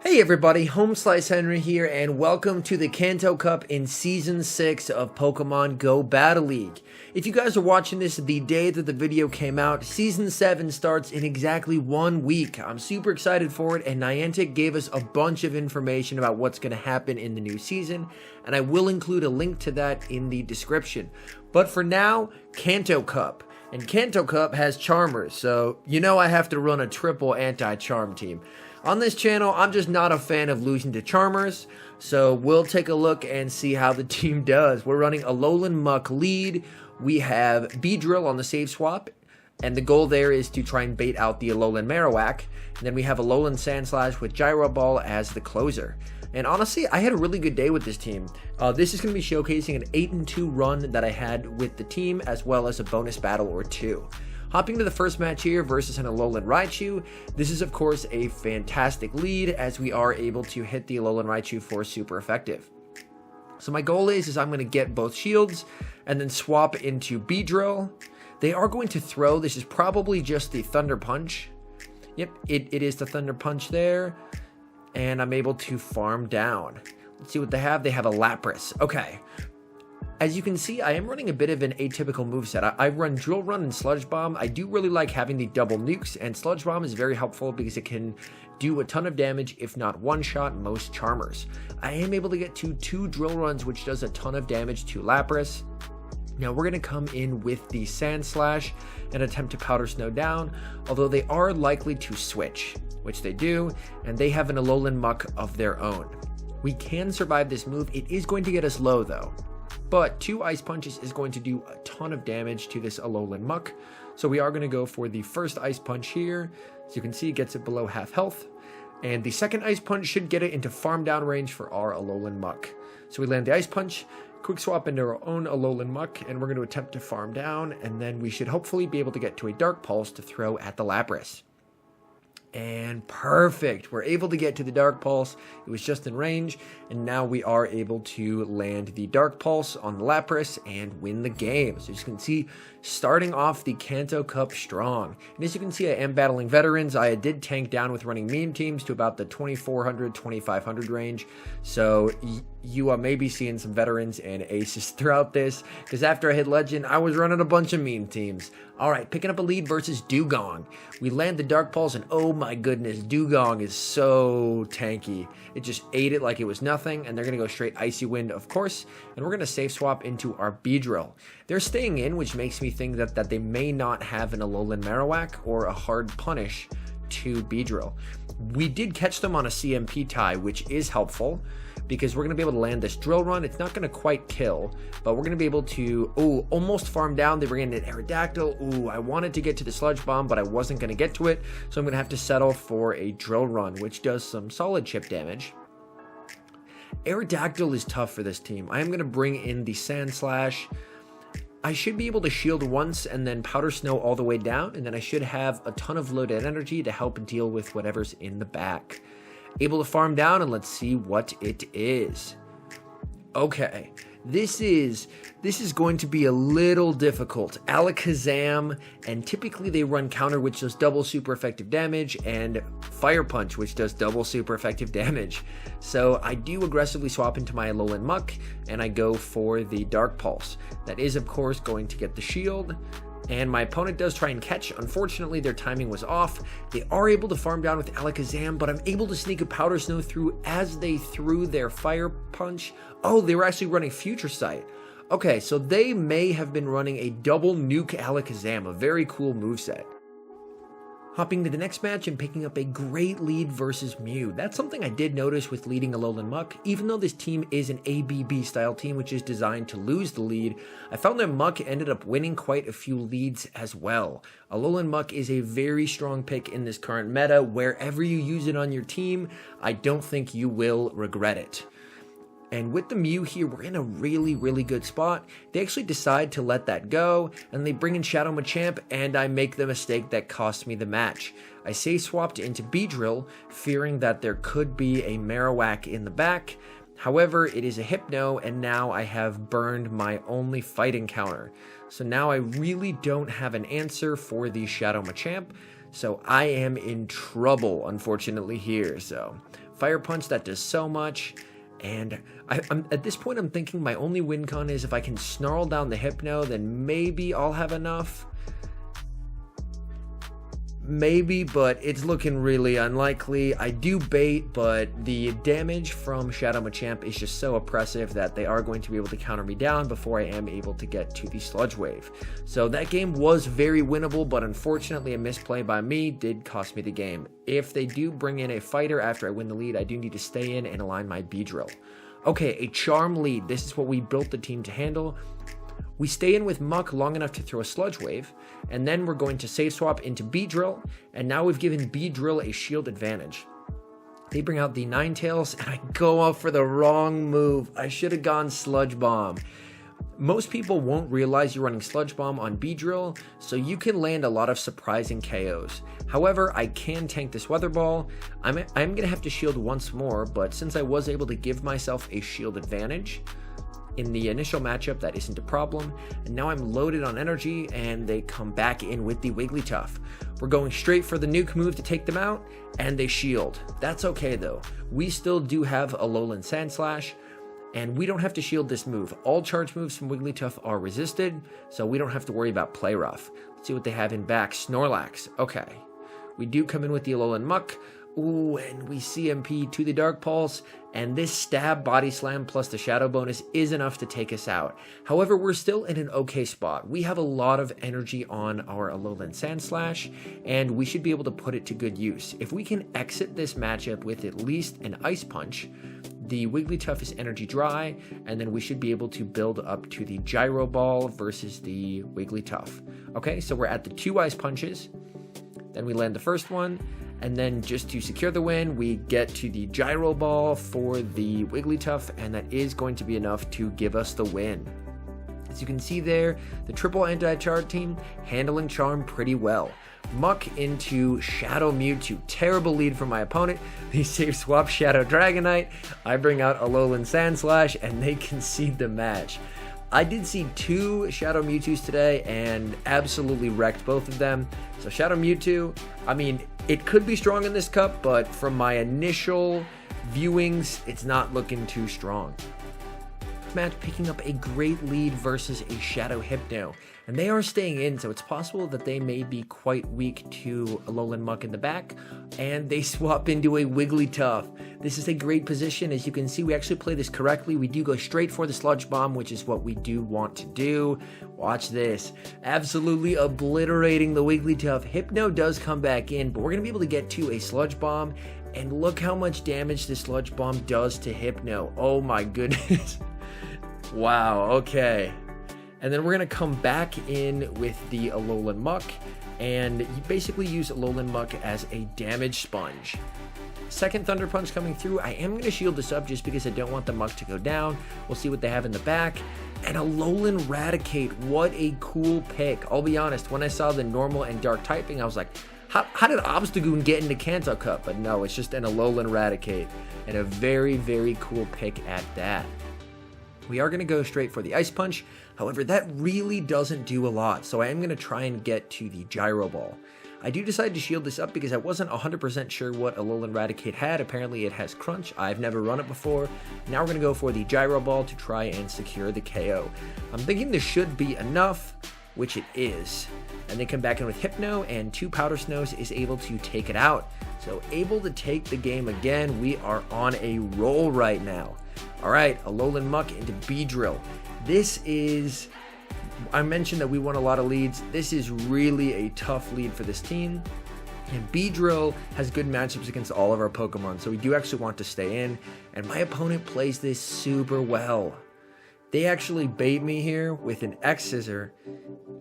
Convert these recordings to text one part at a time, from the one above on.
Hey everybody, HomeSliceHenry here, and welcome to the Kanto Cup in Season 6 of Pokemon Go Battle League. If you guys are watching this the day that the video came out, Season 7 starts in exactly 1 week. I'm super excited for it, and Niantic gave us a bunch of information about what's going to happen in the new season, and I will include a link to that in the description. But for now, Kanto Cup. And Kanto Cup has Charmers, so you know I have to run a triple anti-charm team. On this channel, I'm just not a fan of losing to Charmers, so we'll take a look and see how the team does. We're running Alolan Muck lead. We have Beedrill on the save swap, and the goal there is to try and bait out the Alolan Marowak. And then we have Alolan Sandslash with Gyro Ball as the closer. And honestly, I had a really good day with this team. This is going to be showcasing an 8-2 run that I had with the team, as well as a bonus battle or two. Hopping to the first match here versus an Alolan Raichu. This is of course a fantastic lead, as we are able to hit the Alolan Raichu for super effective. So my goal is I'm going to get both shields and then swap into Beedrill. They are going to throw. This is probably just the Thunder Punch. Yep, it is the Thunder Punch there. And I'm able to farm down. Let's see what they have. They have a Lapras. Okay. As you can see, I am running a bit of an atypical moveset. I run Drill Run and Sludge Bomb. I do really like having the double nukes, and Sludge Bomb is very helpful because it can do a ton of damage, if not one-shot most Charmers. I am able to get to 2 Drill Runs, which does a ton of damage to Lapras. Now we're going to come in with the Sand Slash and attempt to Powder Snow down, although they are likely to switch, which they do, and they have an Alolan Muck of their own. We can survive this move. It is going to get us low though. But 2 Ice Punches is going to do a ton of damage to this Alolan Muck. So we are going to go for the first Ice Punch here. As you can see, it gets it below half health. And the second Ice Punch should get it into farm down range for our Alolan Muck. So we land the Ice Punch, quick swap into our own Alolan Muck, and we're going to attempt to farm down. And then we should hopefully be able to get to a Dark Pulse to throw at the Lapras. And perfect, we're able to get to the Dark Pulse. It was just in range, and now we are able to land the Dark Pulse on the Lapras and win the game. So as you can see, starting off the Kanto Cup strong. And as you can see, I am battling veterans. I did tank down with running meme teams to about the 2400, 2500 range. So you may be seeing some veterans and aces throughout this, because after I hit Legend, I was running a bunch of meme teams. Alright, picking up a lead versus Dugong. We land the Dark Pulse, and oh my goodness, Dugong is so tanky. It just ate it like it was nothing, and they're going to go straight Icy Wind, of course, and we're going to safe swap into our Beedrill. They're staying in, which makes me think that they may not have an Alolan Marowak or a hard punish to Beedrill. We did catch them on a CMP tie, which is helpful, because we're going to be able to land this Drill Run. It's not going to quite kill, but we're going to be able to, almost farm down. They bring in an Aerodactyl. I wanted to get to the Sludge Bomb, but I wasn't going to get to it, so I'm going to have to settle for a Drill Run, which does some solid chip damage. Aerodactyl is tough for this team. I am going to bring in the Sand Slash. I should be able to shield once and then Powder Snow all the way down, and then I should have a ton of loaded energy to help deal with whatever's in the back. Able to farm down, and let's see what it is. Okay, this is going to be a little difficult. Alakazam, and typically they run Counter, which does double super effective damage, and Fire Punch, which does double super effective damage. So I do aggressively swap into my Alolan Muck, and I go for the Dark Pulse. That is, of course, going to get the shield. And my opponent does try and catch. Unfortunately, their timing was off. They are able to farm down with Alakazam, but I'm able to sneak a Powder Snow through as they threw their Fire Punch. Oh, they were actually running Future Sight. Okay, so they may have been running a double nuke Alakazam, a very cool moveset. Hopping to the next match and picking up a great lead versus Mew. That's something I did notice with leading Alolan Muck. Even though this team is an ABB style team, which is designed to lose the lead, I found that Muck ended up winning quite a few leads as well. Alolan Muck is a very strong pick in this current meta. Wherever you use it on your team, I don't think you will regret it. And with the Mew here, we're in a really, really good spot. They actually decide to let that go, and they bring in Shadow Machamp, and I make the mistake that cost me the match. I safe swapped into Beedrill, fearing that there could be a Marowak in the back. However, it is a Hypno, and now I have burned my only fighting counter. So now I really don't have an answer for the Shadow Machamp. So I am in trouble, unfortunately, here. So Fire Punch, that does so much. And I'm at this point, I'm thinking my only win con is if I can snarl down the Hypno, then maybe I'll have enough. Maybe, but it's looking really unlikely. I do bait, but the damage from Shadow Machamp is just so oppressive that they are going to be able to counter me down before I am able to get to the Sludge Wave. So that game was very winnable, but unfortunately a misplay by me did cost me the game. If they do bring in a fighter after I win the lead, I do need to stay in and align my Beedrill. Okay, a Charm lead. This is what we built the team to handle. We stay in with Muck long enough to throw a Sludge Wave, and then we're going to save swap into Beedrill, and now we've given Beedrill a shield advantage. They bring out the Ninetales, and I go off for the wrong move. I should have gone Sludge Bomb. Most people won't realize you're running Sludge Bomb on Beedrill, so you can land a lot of surprising KOs. However, I can tank this Weather Ball. I'm going to have to shield once more, but since I was able to give myself a shield advantage in the initial matchup, that isn't a problem. And now I'm loaded on energy, and they come back in with the Wigglytuff. We're going straight for the nuke move to take them out, and they shield. That's okay though. We still do have Alolan Sandslash, and we don't have to shield this move. All charge moves from Wigglytuff are resisted, so we don't have to worry about Play Rough. Let's see what they have in back. Snorlax. Okay. We do come in with the Alolan Muck. Ooh, and we CMP to the Dark Pulse, and this stab body slam plus the shadow bonus is enough to take us out. However, we're still in an okay spot. We have a lot of energy on our Alolan Sandslash, and we should be able to put it to good use. If we can exit this matchup with at least an Ice Punch, the Wigglytuff is energy dry, and then we should be able to build up to the Gyro Ball versus the Wigglytuff. Okay, so we're at the 2 Ice Punches, then we land the first one, and then just to secure the win, we get to the Gyro Ball for the Wigglytuff, and that is going to be enough to give us the win. As you can see there, the triple anti-charge team handling Charm pretty well. Muck into Shadow Mewtwo. Terrible lead from my opponent. They save swap Shadow Dragonite. I bring out Alolan Sandslash, and they concede the match. I did see 2 Shadow Mewtwo's today and absolutely wrecked both of them. So Shadow Mewtwo, I mean, it could be strong in this cup, but from my initial viewings, it's not looking too strong. Match picking up a great lead versus a Shadow Hypno, and they are staying in, so it's possible that they may be quite weak to Alolan Muck in the back, and they swap into a Wigglytuff. This is a great position. As you can see, we actually play this correctly. We do go straight for the Sludge Bomb, which is what we do want to do. Watch this. Absolutely obliterating the Wigglytuff. Hypno does come back in, but we're going to be able to get to a Sludge Bomb, and look how much damage this Sludge Bomb does to Hypno. Oh my goodness. Wow, okay. And then we're going to come back in with the Alolan Muck, and you basically use Alolan Muck as a damage sponge. Second Thunder Punch coming through. I am going to shield this up just because I don't want the Muck to go down. We'll see what they have in the back. And Alolan Raticate. What a cool pick. I'll be honest, when I saw the normal and dark typing, I was like, how did Obstagoon get into Kanto Cup? But no, it's just an Alolan Raticate. And a very, very cool pick at that. We are going to go straight for the Ice Punch. However, that really doesn't do a lot, so I am going to try and get to the Gyro Ball. I do decide to shield this up because I wasn't 100% sure what Alolan Raticate had. Apparently it has Crunch. I've never run it before. Now we're going to go for the Gyro Ball to try and secure the KO. I'm thinking this should be enough, which it is. And they come back in with Hypno, and 2 Powder Snows is able to take it out. So able to take the game again. We are on a roll right now. All right, Alolan Muck into Beedrill. This is, I mentioned that we won a lot of leads. This is really a tough lead for this team. And Beedrill has good matchups against all of our Pokemon, so we do actually want to stay in. And my opponent plays this super well. They actually bait me here with an X-Scissor,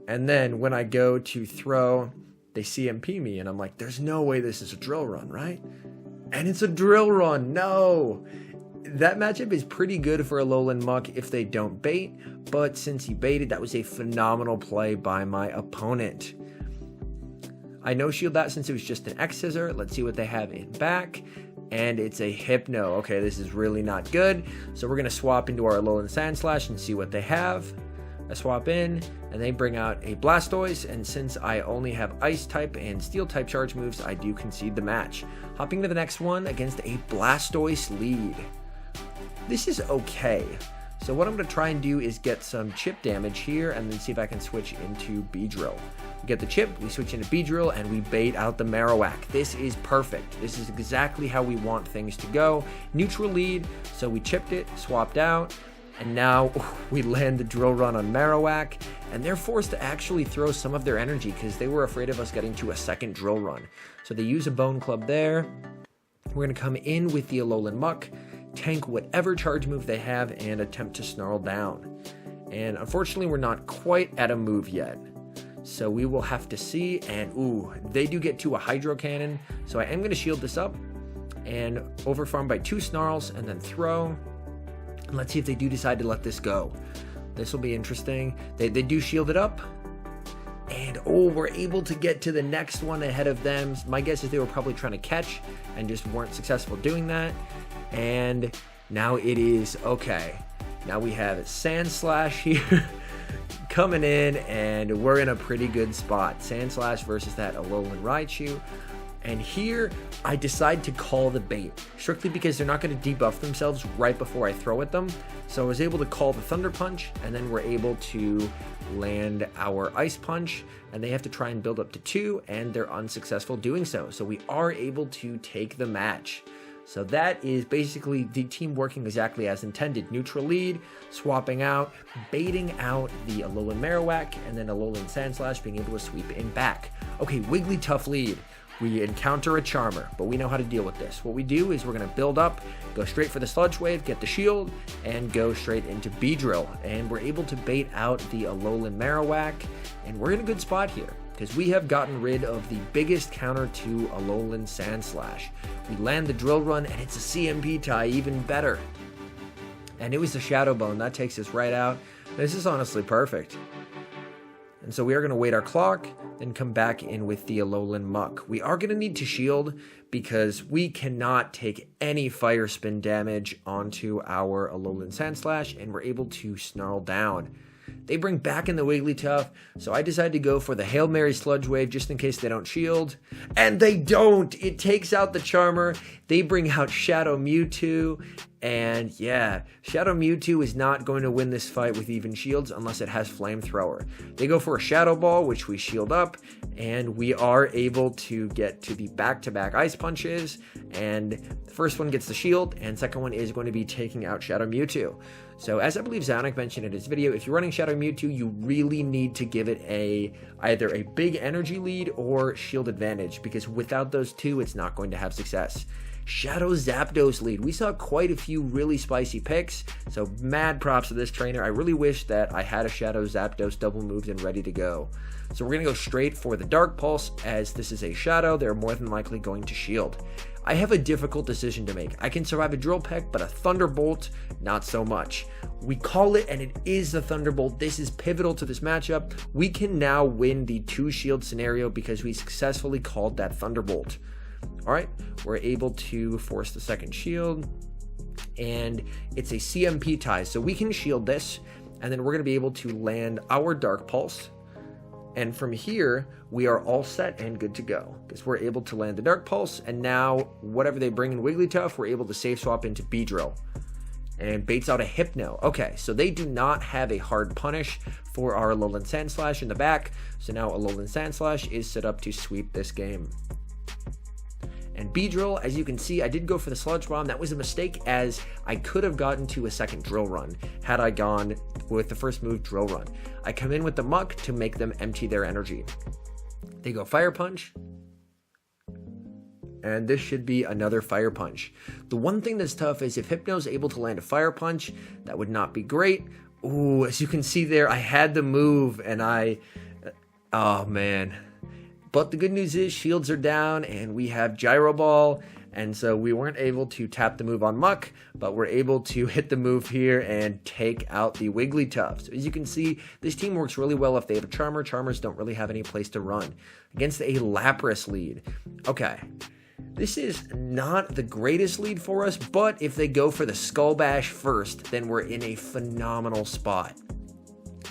and then when I go to throw, they CMP me, and I'm like, there's no way this is a Drill Run, right? And it's a Drill Run, no! That matchup is pretty good for Alolan Muck if they don't bait, but since he baited, that was a phenomenal play by my opponent. I no-shield that since it was just an X-Scissor. Let's see what they have in back, and it's a Hypno. Okay, this is really not good, so we're going to swap into our Alolan Sandslash and see what they have. I swap in, and they bring out a Blastoise, and since I only have Ice type and Steel type charge moves, I do concede the match. Hopping to the next one against a Blastoise lead. This is okay. So what I'm going to try and do is get some chip damage here, and then see if I can switch into Beedrill. We get the chip, we switch into Beedrill, and we bait out the Marowak. This is perfect. This is exactly how we want things to go. Neutral lead, so we chipped it, swapped out, and now we land the drill run on Marowak, and they're forced to actually throw some of their energy because they were afraid of us getting to a second drill run. So they use a Bone Club there. We're going to come in with the Alolan Muck, tank whatever charge move they have, and attempt to snarl down. And unfortunately, we're not quite at a move yet. So we will have to see, and ooh, they do get to a Hydro Cannon, so I am going to shield this up, and overfarm by 2 Snarls, and then throw. And let's see if they do decide to let this go. This will be interesting. They do shield it up, and oh, we're able to get to the next one ahead of them. My guess is they were probably trying to catch, and just weren't successful doing that. And now it is okay. Now we have Sandslash here coming in, and we're in a pretty good spot. Sandslash versus that Alolan Raichu. And here I decide to call the bait, strictly because they're not going to debuff themselves right before I throw at them. So I was able to call the Thunder Punch, and then we're able to land our Ice Punch, and they have to try and build up to 2, and they're unsuccessful doing so. So we are able to take the match. So that is basically the team working exactly as intended. Neutral lead, swapping out, baiting out the Alolan Marowak, and then Alolan Sandslash being able to sweep in back. Okay, Wigglytuff lead. We encounter a Charmer, but we know how to deal with this. What we do is we're going to build up, go straight for the Sludge Wave, get the shield, and go straight into Beedrill. And we're able to bait out the Alolan Marowak, and we're in a good spot here, because we have gotten rid of the biggest counter to Alolan Sandslash. We land the Drill Run, and it's a CMP tie, even better. And it was the Shadow Bone. That takes us right out. This is honestly perfect. And so we are going to wait our clock, then come back in with the Alolan Muck. We are going to need to shield because we cannot take any Fire Spin damage onto our Alolan Sandslash, and we're able to snarl down. They bring back in the Wigglytuff, so I decided to go for the Hail Mary Sludge Wave just in case they don't shield. And they don't! It takes out the Charmer. They bring out Shadow Mewtwo. And yeah, Shadow Mewtwo is not going to win this fight with even shields unless it has Flamethrower. They go for a Shadow Ball, which we shield up, and we are able to get to the back-to-back Ice Punches. And the first one gets the shield, and second one is going to be taking out Shadow Mewtwo. So as I believe Zanuck mentioned in his video, if you're running Shadow Mewtwo, you really need to give it either a big energy lead or shield advantage, because without those two, it's not going to have success. Shadow Zapdos lead. We saw quite a few really spicy picks, so mad props to this trainer. I really wish that I had a Shadow Zapdos double moved and ready to go. So we're going to go straight for the Dark Pulse, as this is a Shadow. They're more than likely going to shield. I have a difficult decision to make. I can survive a Drill Peck, but a Thunderbolt, not so much. We call it, and it is the Thunderbolt. This is pivotal to this matchup. We can now win the 2-shield scenario because we successfully called that Thunderbolt. Alright, we're able to force the second shield, and it's a CMP tie, so we can shield this, and then we're going to be able to land our Dark Pulse, and from here, we are all set and good to go, because we're able to land the Dark Pulse, and now, whatever they bring in Wigglytuff, we're able to save swap into Beedrill, and baits out a Hypno. Okay, so they do not have a hard punish for our Alolan Sandslash in the back, so now Alolan Sandslash is set up to sweep this game. And Beedrill, as you can see, I did go for the Sludge Bomb. That was a mistake, as I could have gotten to a second Drill Run had I gone with the first move, Drill Run. I come in with the Muck to make them empty their energy. They go Fire Punch, and this should be another Fire Punch. The one thing that's tough is if Hypno's able to land a Fire Punch, that would not be great. Ooh, as you can see there, I had the move, and oh man. But the good news is shields are down, and we have Gyro Ball, and so we weren't able to tap the move on Muck, but we're able to hit the move here and take out the Wigglytuff. So as you can see, this team works really well if they have a Charmer. Charmers don't really have any place to run. Against a Lapras lead. Okay, this is not the greatest lead for us, but if they go for the Skull Bash first, then we're in a phenomenal spot.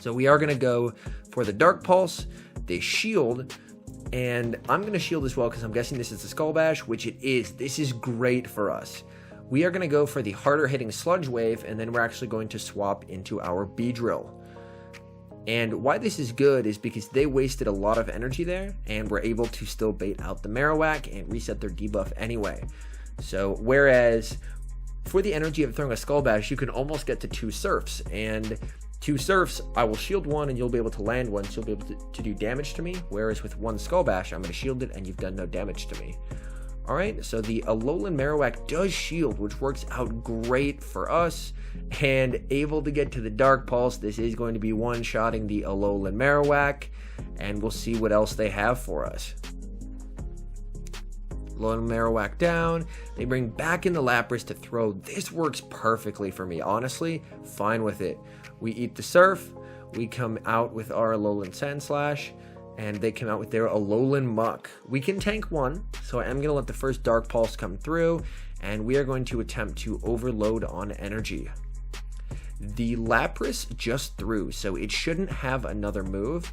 So we are going to go for the Dark Pulse, the Shield, and I'm going to Shield as well because I'm guessing this is the Skull Bash, which it is. This is great for us. We are going to go for the harder hitting Sludge Wave, and then we're actually going to swap into our Beedrill. And why this is good is because they wasted a lot of energy there, and were able to still bait out the Marowak and reset their debuff anyway. So whereas for the energy of throwing a Skull Bash, you can almost get to 2 Surfs, and 2 Surfs, I will shield one and you'll be able to land one, so you'll be able to do damage to me, whereas with 1 Skull Bash, I'm going to shield it and you've done no damage to me. Alright, so the Alolan Marowak does shield, which works out great for us, and able to get to the Dark Pulse. This is going to be one-shotting the Alolan Marowak, and we'll see what else they have for us. Alolan Marowak down, they bring back in the Lapras to throw. This works perfectly for me, honestly, fine with it. We eat the Surf, we come out with our Alolan Sandslash, and they come out with their Alolan Muck. We can tank 1, so I am going to let the first Dark Pulse come through, and we are going to attempt to overload on energy. The Lapras just threw, so it shouldn't have another move.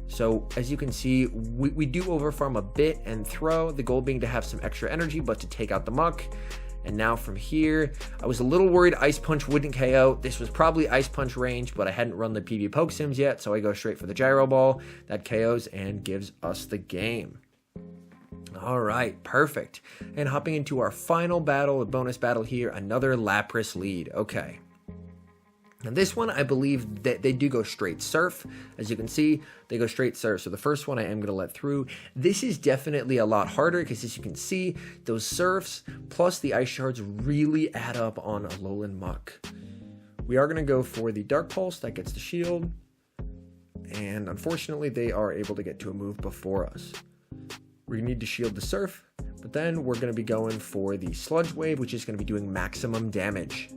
So as you can see, we do overfarm a bit and throw, the goal being to have some extra energy, but to take out the Muck. And now from here, I was a little worried Ice Punch wouldn't KO. This was probably Ice Punch range, but I hadn't run the PV Poke Sims yet, so I go straight for the Gyro Ball. That KOs and gives us the game. Alright, perfect. And hopping into our final battle, a bonus battle here, another Lapras lead. Okay. Now this one, I believe that they do go straight Surf. As you can see, they go straight Surf. So the first one I am going to let through. This is definitely a lot harder because as you can see, those Surfs plus the Ice Shards really add up on Alolan Muck. We are going to go for the Dark Pulse. That gets the shield. And unfortunately, they are able to get to a move before us. We need to shield the Surf. But then we're going to be going for the Sludge Wave, which is going to be doing maximum damage.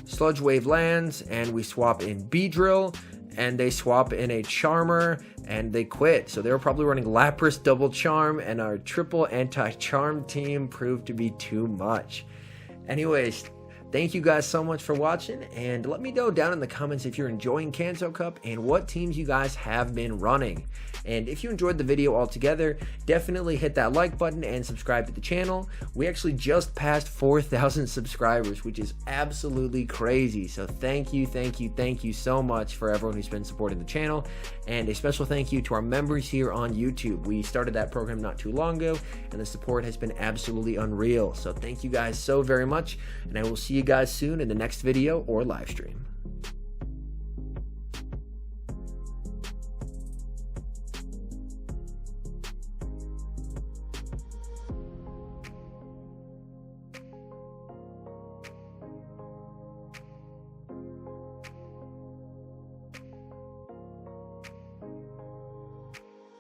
Sludge Wave lands, and we swap in Beedrill, and they swap in a Charmer, and they quit. So they were probably running Lapras double Charm, and our triple anti-Charm team proved to be too much. Anyways, thank you guys so much for watching, and let me know down in the comments if you're enjoying Kanto Cup and what teams you guys have been running. And if you enjoyed the video altogether, definitely hit that like button and subscribe to the channel. We actually just passed 4,000 subscribers, which is absolutely crazy. So thank you so much for everyone who's been supporting the channel. And a special thank you to our members here on YouTube. We started that program not too long ago, and the support has been absolutely unreal. So thank you guys so very much, and I will see you guys soon in the next video or live stream.